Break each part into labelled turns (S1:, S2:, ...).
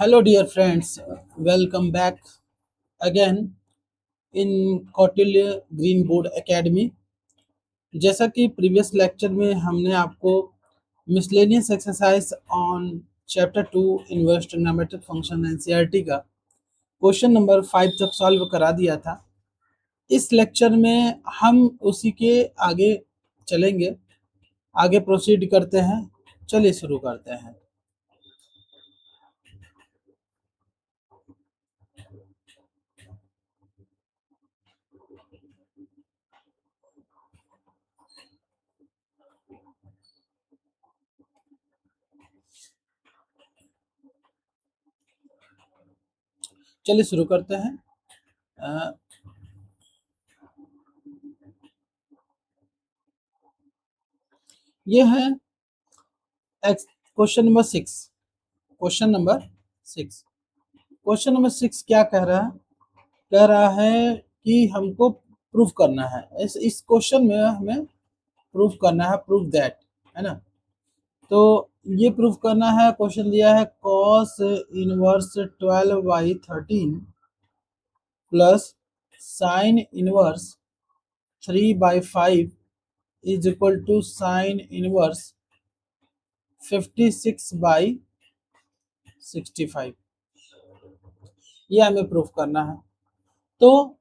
S1: Hello, dear friends. Welcome back again in Kautilya Green Board Academy. जैसा कि previous lecture में हमने आपको miscellaneous exercise on chapter 2 inverse trigonometric function NCERT का question number 5 तक solve करा दिया था। इस लेक्चर में हम उसी के आगे चलेंगे, आगे प्रोसीड करते हैं। चलिए शुरू करते हैं। चलिए शुरू करते हैं। ये है question number 6। Question number 6 question number 6 क्या कह रहा है? कह रहा है कि हमको प्रूफ करना है। इस क्वेश्चन में हमें प्रूफ करना है, प्रूफ दैट, है ना। तो ये प्रूफ करना है। क्वेश्चन दिया है cos inverse 12/13 plus sine inverse 3/5 is equal to sine inverse 56/65। ये हमें प्रूफ करना है। तो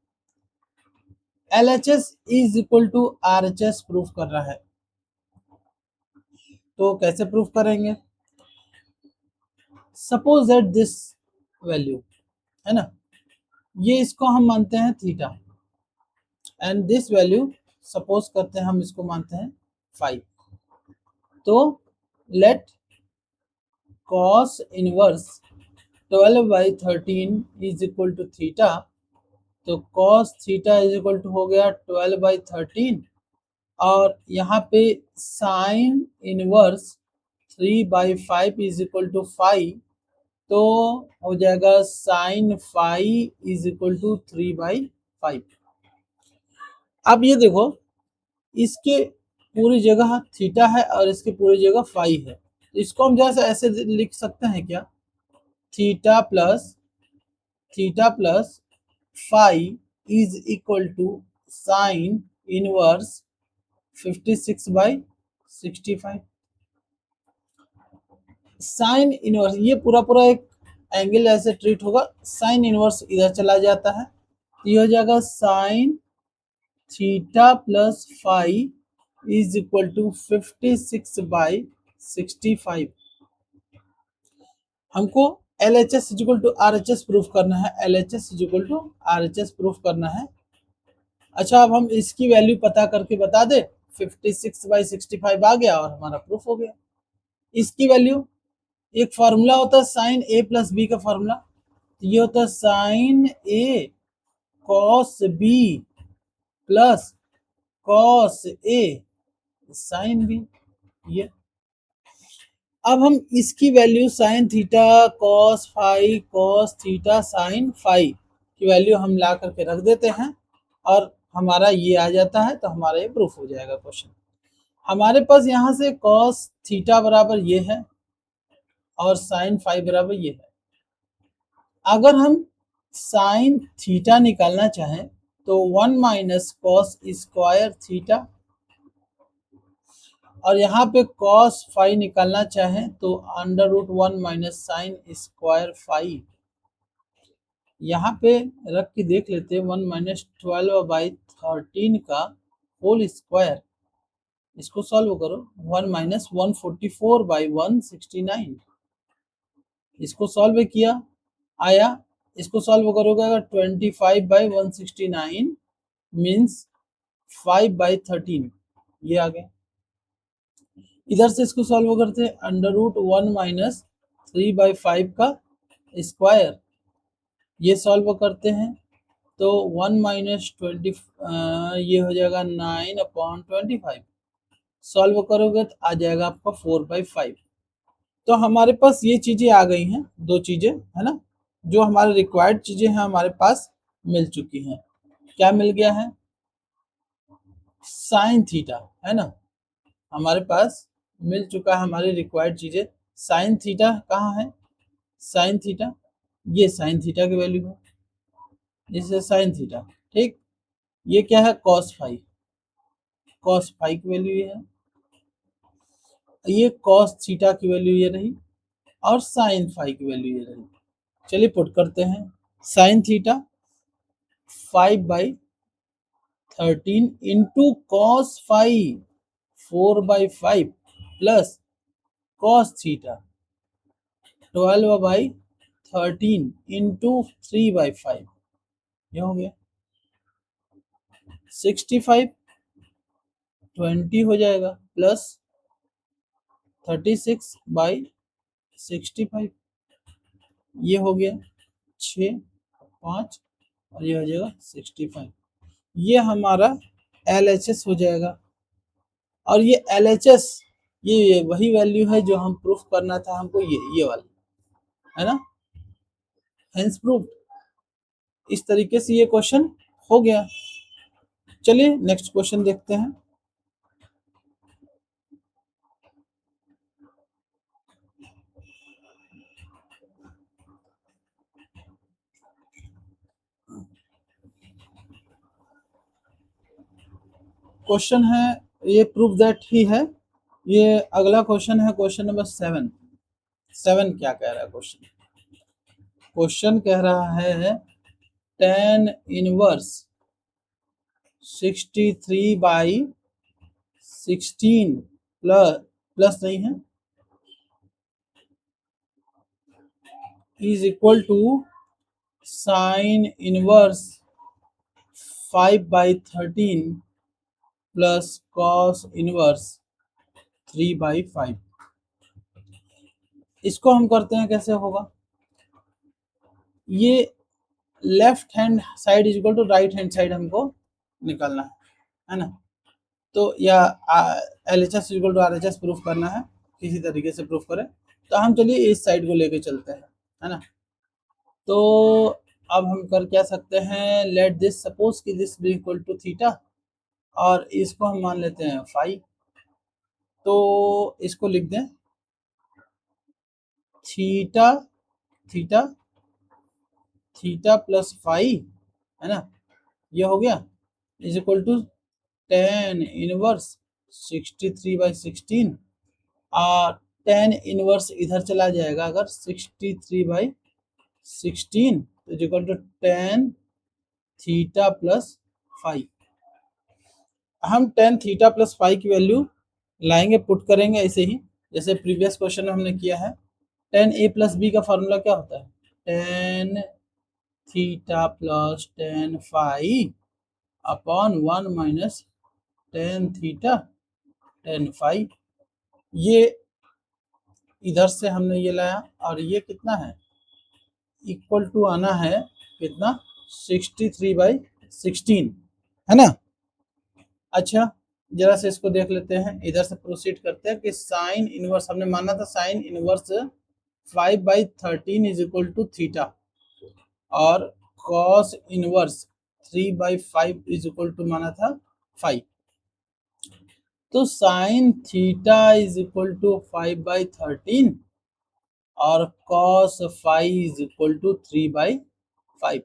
S1: LHS is equal to RHS proof करना है। तो कैसे प्रूफ करेंगे? सपोज दैट दिस वैल्यू, है ना, ये इसको हम मानते हैं theta, and this value suppose करते हैं हम इसको मानते हैं 5। तो let cos inverse 12/13 is equal to theta. तो cos theta is equal to हो गया 12/13, और यहाँ पे sine inverse 3/5 is equal to 5। तो हो जाएगा साइन 5 इज इक्वल टू 3/5। अब ये देखो, इसके पूरी जगह थीटा है और इसके पूरी जगह 5 है। तो इसको हम जैसे ऐसे लिख सकते हैं क्या? Theta plus 5 is equal to sine inverse 56/65। Sine inverse, ये पूरा पूरा एक एंगल ऐसे ट्रीट होगा। साइन इनवर्स इधर चला जाता है, तो ये हो जाएगा sine theta plus 5 is equal to 56/65। हमको LHS is equal to RHS proof करना है। LHS is equal to RHS proof करना है। अच्छा, अब हम इसकी वैल्यू पता करके बता दे, 56/65 आ गया और हमारा प्रूफ हो गया। इसकी वैल्यू, एक फार्मूला होता है साइन A प्लस बी का फार्मूला, ये होता है sine A cos B plus cos A sine B। ये अब हम इसकी value sine theta cos phi cos theta sine phi की वैल्यू हम ला करके रख देते हैं और हमारा ये आ जाता है। तो हमारा ये प्रूफ हो जाएगा क्वेश्चन। हमारे पास यहाँ से कॉस थीटा बराबर ये है और साइन फाई बराबर ये है। अगर हम साइन थीटा निकालना चाहें तो 1 माइनस कॉस स्क्वायर थीटा, और यहाँ पे कॉस फाई निकालना चाहें तो under root 1 minus sine square phi. यहाँ पे रख के देख लेते हैं 1 माइनस 12/13 का होल स्क्वायर। इसको सॉल्व करो, 1 माइनस 144/169। इसको सॉल्व किया, आया। इसको सॉल्व करोगे अगर 25/169 मीन्स 5/13, ये आ गया। इधर से इसको सॉल्व करते हैं, अंडर रूट 1 माइनस 3/5 का स्क्वायर, ये सॉल्व करते हैं तो 1 माइनस 20, ये हो जाएगा 9/25। सॉल्व करोगे तो आ जाएगा आपका 4/5। तो हमारे पास ये चीज़ें आ गई हैं, दो चीज़ें, है ना, जो हमारे रिक्वायर्ड चीज़ें हैं हमारे पास मिल चुकी हैं। क्या मिल गया है? साइन थीटा, है ना, हमारे पास मिल चुका है। हमारी रिक्वायर्ड चीज़ें साइन थीटा कहाँ है? साइन थीटा, ये साइन थीटा की वैल्यू है, जिससे साइन थीटा, ठीक। ये क्या है, कॉस फाई, कॉस फाई की वैल्यू ये है, ये कॉस थीटा की वैल्यू ये रही, और साइन फाई की वैल्यू ये रही। चलिए पुट करते हैं, sine theta 5/13 into cos phi 4/5 plus cos theta 12/13 into 3/5, ये हो गया 65, 20 हो जाएगा प्लस 36/65, ये हो गया 6, 5 और ये हो जाएगा 65। ये हमारा LHS हो जाएगा। और ये LHS ये वही वैल्यू है जो हम प्रूफ करना था हमको, ये वाला है ना, हेंस प्रूफ। इस तरीके से ये क्वेश्चन हो गया। चलिए नेक्स्ट क्वेश्चन देखते हैं। क्वेश्चन है, ये प्रूफ दैट ही है। ये अगला क्वेश्चन है, क्वेश्चन नंबर 7 क्या कह रहा है क्वेश्चन? क्वेश्चन कह रहा है tan इनवर्स 63/16 प्लस नहीं है, is equal to sine inverse 5/13 plus cos inverse 3/5। इसको हम करते हैं, कैसे होगा? ये left hand side is equal to right hand side हमको निकालना है ना। तो या LHS equal to RHS proof करना है, किसी तरीके से प्रूफ करें। तो हम चलिए इस साइड को लेके चलते हैं, है ना। तो अब हम कर क्या सकते हैं, लेट दिस सपोज कि this be equal to theta, और इसको हम मान लेते हैं फाई। तो इसको लिख दें theta theta theta plus phi, है ना, ये हो गया, is equal to tan inverse 63/16, और tan इनवर्स इधर चला जाएगा अगर 63/16, तो is equal to tan theta plus phi. हम tan थीटा प्लस फाई की वैल्यू लाएंगे, पुट करेंगे ऐसे ही जैसे प्रीवियस क्वेश्चन में हमने किया है। tan a प्लस बी का फॉर्मूला क्या होता है? tan theta plus tan phi upon 1 minus tan theta tan phi. ये इधर से हमने ये लाया, और ये कितना है, इक्वल टू आना है कितना, 63/16, है ना। अच्छा, जरा से इसको देख लेते हैं, इधर से प्रोसीड करते हैं कि साइन इनवर्स हमने माना था, sine inverse 5/13 is equal to theta, और cos inverse 3/5 is equal to माना था 5। तो sine theta is equal to 5/13 और cos phi is equal to 3/5।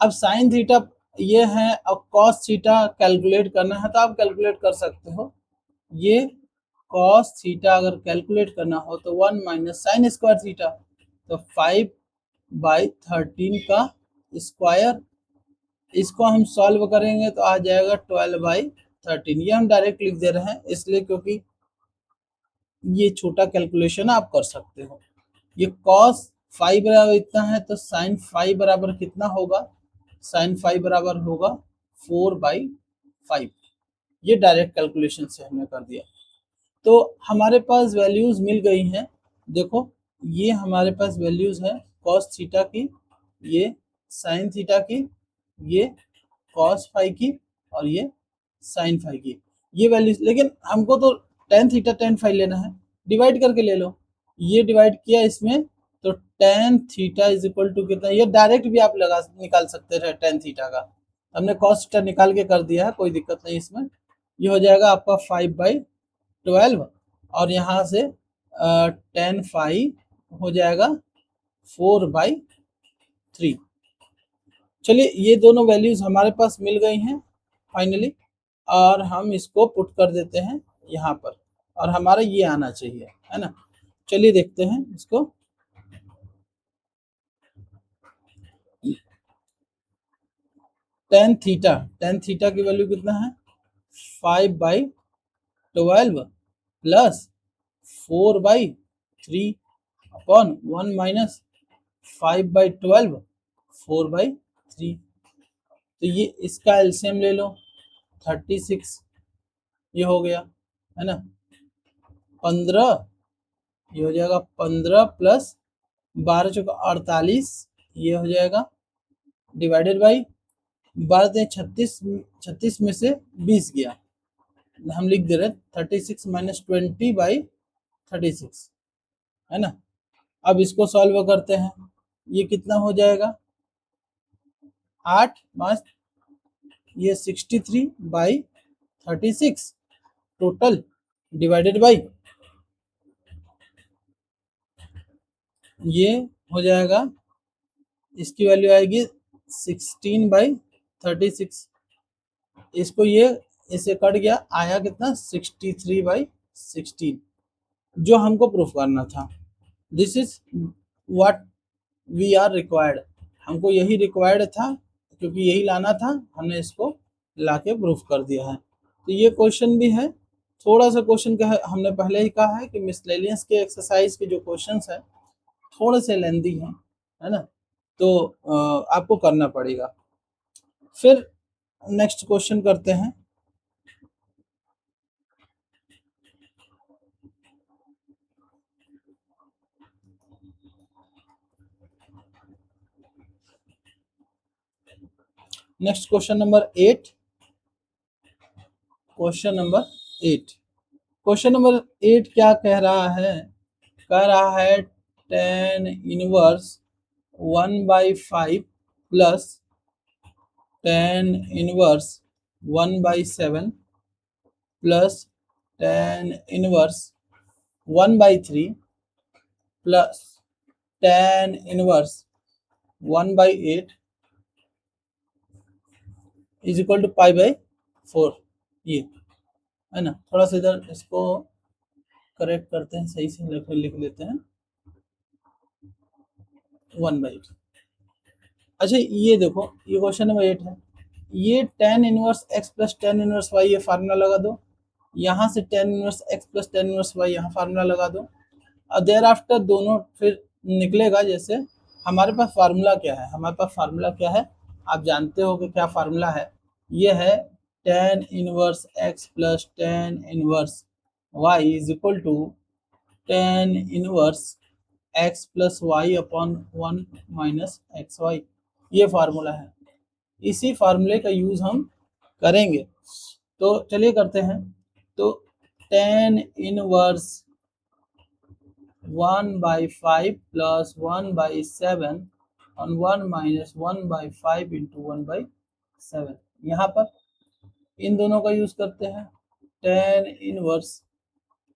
S1: अब साइन थीटा ये है, अब कॉस थीटा कैलकुलेट करना है तो आप कैलकुलेट कर सकते हो। ये कॉस थीटा अगर कैलकुलेट करना हो तो 1 माइनस साइन स्क्वायर थीटा, तो 5/13 का स्क्वायर, इसको हम सॉल्व करेंगे तो आ जाएगा 12/13। ये हम डायरेक्ट लिख दे रहे हैं इसलिए क्योंकि ये छोटा कैलकुलेशन आप कर सकते हो। ये कॉस फाई बराबर इतना है, तो साइन फाई बराबर कितना होगा, साइन फाई बराबर होगा 4/5। ये डायरेक्ट कैलकुलेशन से हमने कर दिया। तो हमारे पास वैल्यूज मिल गई हैं, देखो ये हमारे पास वैल्यूज है कॉस थीटा की, ये साइन थीटा की, ये कॉस फाई की, और ये साइन फाई की, ये वैल्यूज। लेकिन हमको तो tan थीटा tan फाई लेना है, डिवाइड करके ले लो। ये डिवाइड किया इसमें, तो tan theta is equal to कितना, ये डायरेक्ट भी आप लगा निकाल सकते हैं tan थीटा का, हमने कॉस थीटा निकाल के कर दिया है, कोई दिक्कत नहीं इसमें। ये हो जाएगा आपका 5/12, और यहाँ से tan फाई हो जाएगा 4/3। चलिए ये दोनों वैल्यूज हमारे पास मिल गई हैं फाइनली, और हम इसको पुट कर देते हैं यहाँ पर, और हमारा ये आना चाहिए, है ना। चलिए देखते हैं इसको। टेन थीटा की वैल्यू कितना है, 5/12 प्लस 4/3 अपॉन 1 माइनस 5/12 4/3। तो ये इसका एलसीएम ले लो, 36 ये हो गया, है ना। 15 ये हो जाएगा, 15 प्लस 12 चौका 48 ये हो जाएगा, डिवाइडेड बाई 12 36, 36 में से 20 गया, हम लिख दे रहे 36 माइनस 20/36, है ना। अब इसको सॉल्व करते हैं, ये कितना हो जाएगा, 8 5 ये 63/36 टोटल, डिवाइडेड बाई ये हो जाएगा, इसकी वैल्यू आएगी 16/36। इसको ये इसे कट गया, आया कितना 63/16, जो हमको प्रूफ करना था। This is what we are required, हमको यही रिक्वायर्ड था, क्योंकि यही लाना था, हमने इसको लाके प्रूफ कर दिया है। तो ये क्वेश्चन भी है, थोड़ा सा क्वेश्चन का है, हमने पहले ही कहा है कि मिसलेनियस के एक्सरसाइज के जो क्वेश्चंस है थोड़े से लेंदी हैं, है ना, तो आपको करना पड़ेगा। फिर नेक्स्ट क्वेश्चन करते हैं। Next question number 8, question number 8, question number 8 क्या कह रहा है, कह रहा है tan inverse 1/5 plus tan inverse 1/7 plus tan inverse 1/3 plus tan inverse 1/8 is equal to π/4, ये है ना। थोड़ा सा इधर इसको करेक्ट करते हैं, सही से लिख लेते हैं 1/8। अच्छा ये देखो, ये क्वेश्चन नंबर 8 है, ये tan inverse x plus tan inverse y ये फार्मूला लगा दो, यहाँ से tan inverse x plus tan inverse y यहाँ फार्मूला लगा दो, और देयर आफ्टर दोनों फिर निकलेगा। जैसे हमारे पास फार्मूला क्या है, हमारे पास फार्मूला क्या है, आप जानते हो कि क्या फार्मूला है, ये है tan inverse x plus tan inverse y is equal to tan inverse x plus y upon 1 minus x y, ये फार्मूला है। इसी फार्मूले का यूज हम करेंगे, तो चलिए करते हैं। तो tan इनवर्स 1/5 प्लस 1/7 और 1 माइनस 1/5 इंटू 1/7, यहाँ पर इन दोनों का यूज करते हैं। tan inverse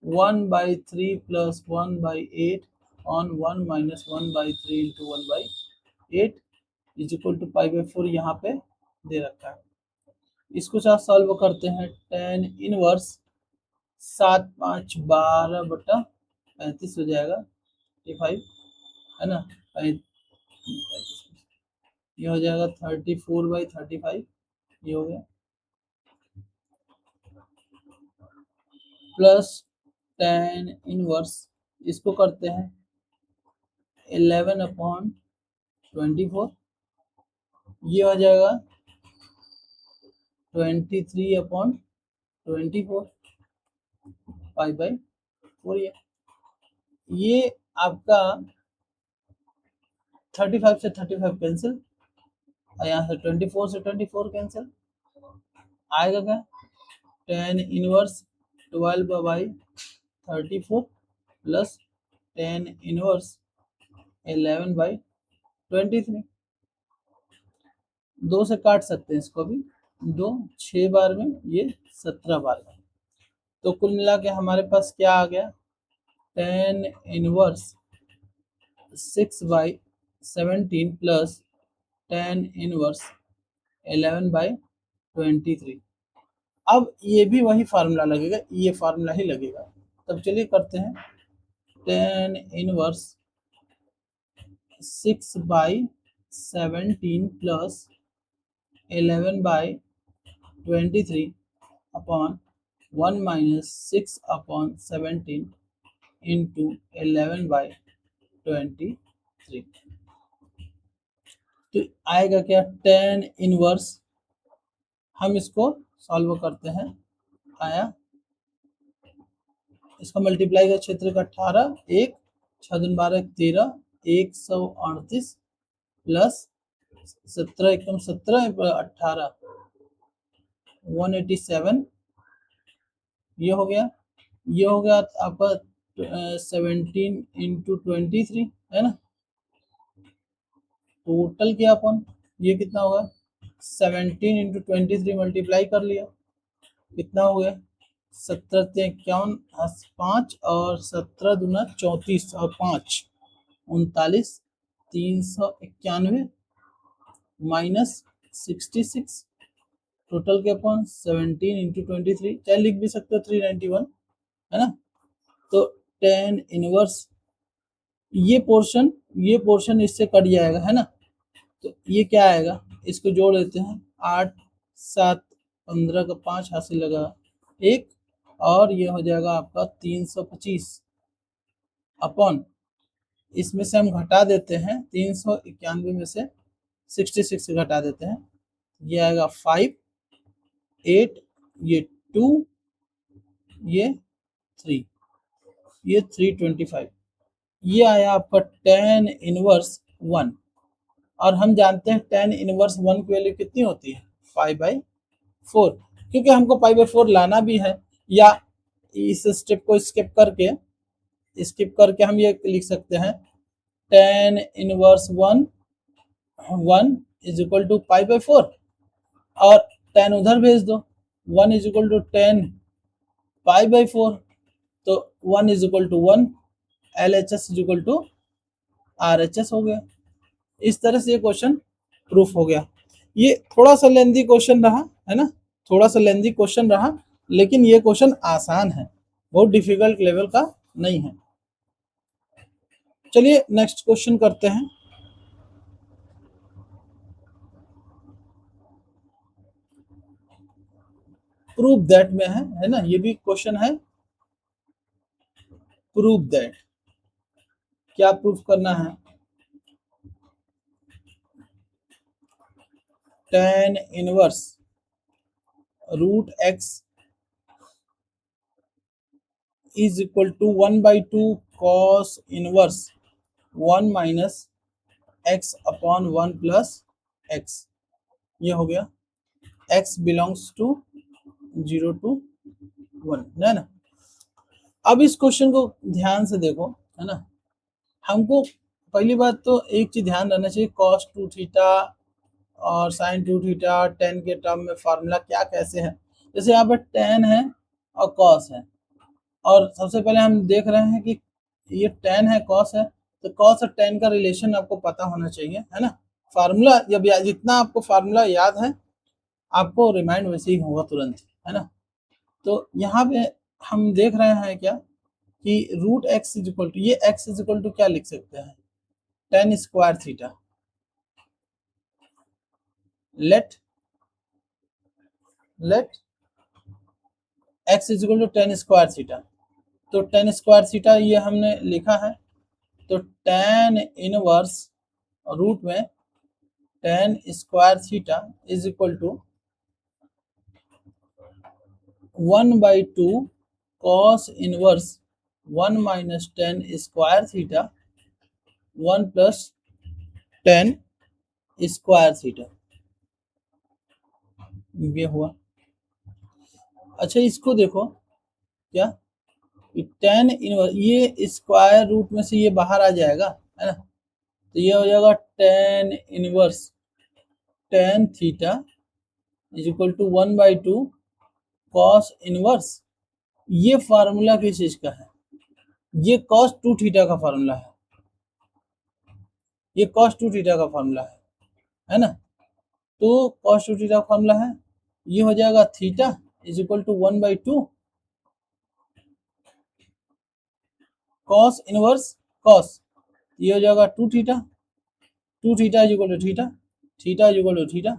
S1: 1/3 plus 1/8 on 1 minus 1/3 into 1/8 is equal to π/4, यहाँ पे दे रखा है। इसको साथ सॉल्व करते हैं, tan इनवर्स 7 5 12/35 हो जाएगा 35, है ना, ये हो जाएगा 34/35, ये हो गया, प्लस tan इनवर्स इसको करते हैं 11/24, ये हो जाएगा 23/24 π/4। ये आपका 35 से 35 कैंसिल, और यहाँ से 24 से 24 कैंसिल, आएगा क्या, tan inverse 12/34 plus tan inverse 11/23, 2 से काट सकते हैं इसको भी, 2 6 बार में, ये 17 बार में। तो कुल मिला के हमारे पास क्या आ गया, tan inverse 6/17 plus tan inverse 11/23। अब ये भी वही फार्मूला लगेगा, ये फार्मूला ही लगेगा। तब चलिए करते हैं। tan inverse 6/17 plus 11/23 upon 1 minus 6/17 into 11/23। तो आएगा क्या, tan इनवर्स, हम इसको सॉल्व करते हैं। आया, इसका मल्टीप्लाई का क्षेत्र का 18, 1 6 दूनी 12 13, 138 प्लस 17 एकदम 17 18 187, ये हो गया। ये हो गया आपका 17 इंटू 23 है ना। टोटल क्या अपन, ये कितना होगा 17 इंटू 23 मल्टीप्लाई कर लिया, कितना हो गया 17 5 और 17 दूना 34 और 5 39 391 माइनस 66, टोटल के अपन 17 इंटू 23, चाहे लिख भी सकते हो 391 है ना। तो tan इनवर्स ये पोर्शन इससे कट जाएगा है ना। तो ये क्या आएगा, इसको जोड़ देते हैं, 8 7 15 का 5 हासिल लगा 1, और ये हो जाएगा आपका 325 अपॉन, इसमें से हम घटा देते हैं 391 में से 66 घटा देते हैं, ये आएगा 5 8, ये 2, ये 3, ये 325, ये आया आपका tan इनवर्स 1। और हम जानते हैं tan इनवर्स 1 की वैल्यू कितनी होती है, 5/4, क्योंकि हमको 5/4 लाना भी है। या इस स्टेप को स्किप करके हम ये लिख सकते हैं, tan inverse 1 is equal to 5/4, और tan उधर भेज दो, 1 इज इक्वल टू 10 5/4, तो 1 is equal to 1, LHS is equal to RHS हो गया। इस तरह से ये क्वेश्चन प्रूफ हो गया। ये थोड़ा सा लेंथी क्वेश्चन रहा है ना, थोड़ा सा लेंथी क्वेश्चन रहा, लेकिन ये क्वेश्चन आसान है, बहुत डिफिकल्ट लेवल का नहीं है। चलिए नेक्स्ट क्वेश्चन करते हैं। प्रूव दैट में है ना, ये भी क्वेश्चन है। प्रूव दैट, क्या प्रूफ करना है, tan inverse √x is equal to 1/2 cos inverse 1 minus x upon 1 plus x, ये हो गया x बिलोंग्स टू 0 to 1 है ना। अब इस क्वेश्चन को ध्यान से देखो है ना। हमको पहली बात तो एक चीज ध्यान रखना चाहिए, cos 2 थीटा और sin 2 थीटा tan के टर्म में फार्मूला क्या कैसे है। जैसे यहाँ पर tan है और cos है, और सबसे पहले हम देख रहे हैं कि ये tan है cos है, तो cos और tan का रिलेशन आपको पता होना चाहिए है ना। फार्मूला जब जितना आपको फार्मूला याद है आपको रिमाइंड वैसे ही होगा तुरंत है ना। तो यहाँ पे हम देख रहे हैं क्या कि √x इज इक्वल टू, ये x इज इक्वल टू क्या लिख सकते हैं, tan square theta. Let x is equal to tan square theta, तो tan स्क्वायर थीटा ये हमने लिखा है, तो tan इनवर्स रूट में tan square theta is equal to 1/2 cos inverse 1 minus tan square theta 1 plus tan square theta, ये हुआ। अच्छा इसको देखो क्या, tan इनवर्स ये स्क्वायर रूट में से ये बाहर आ जाएगा है ना, तो ये हो जाएगा tan inverse tan theta is equal to 1/2 cos inverse, ये फार्मूला किस चीज का है, ये cos 2 थीटा का फार्मूला है। ये cos 2 थीटा का फॉर्मूला है ना। तो cos 2 थीटा का फॉर्मूला है, ये हो जाएगा theta is equal to 1/2 cos inverse cos, ये हो जाएगा 2 theta, 2 theta is equal to theta, theta is equal to theta,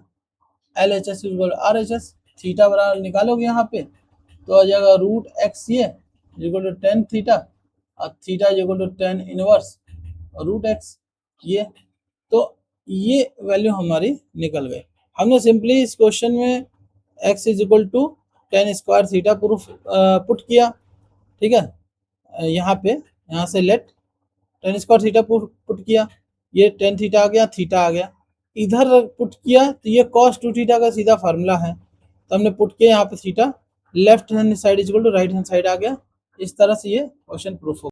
S1: LHS is equal to RHS, theta बराबर निकालोगे यहाँ पे तो आ जाएगा रूट एक्स ये इक्वल टू टेन थीटा और theta equal to tan inverse root x ये। तो ये वैल्यू हमारी निकल गई। हमने सिंपली इस क्वेश्चन में x is equal to tan square theta proof put किया, ठीक है। यहाँ से let tan square theta put किया, ये टेन थीटा आ गया, थीटा आ गया, इधर पुट किया तो ये cos 2 थीटा का सीधा फार्मूला है, तो हमने पुट किया यहाँ पे theta, left hand side equal to right hand side आ गया। इस तरह से ये क्वेश्चन प्रूफ हो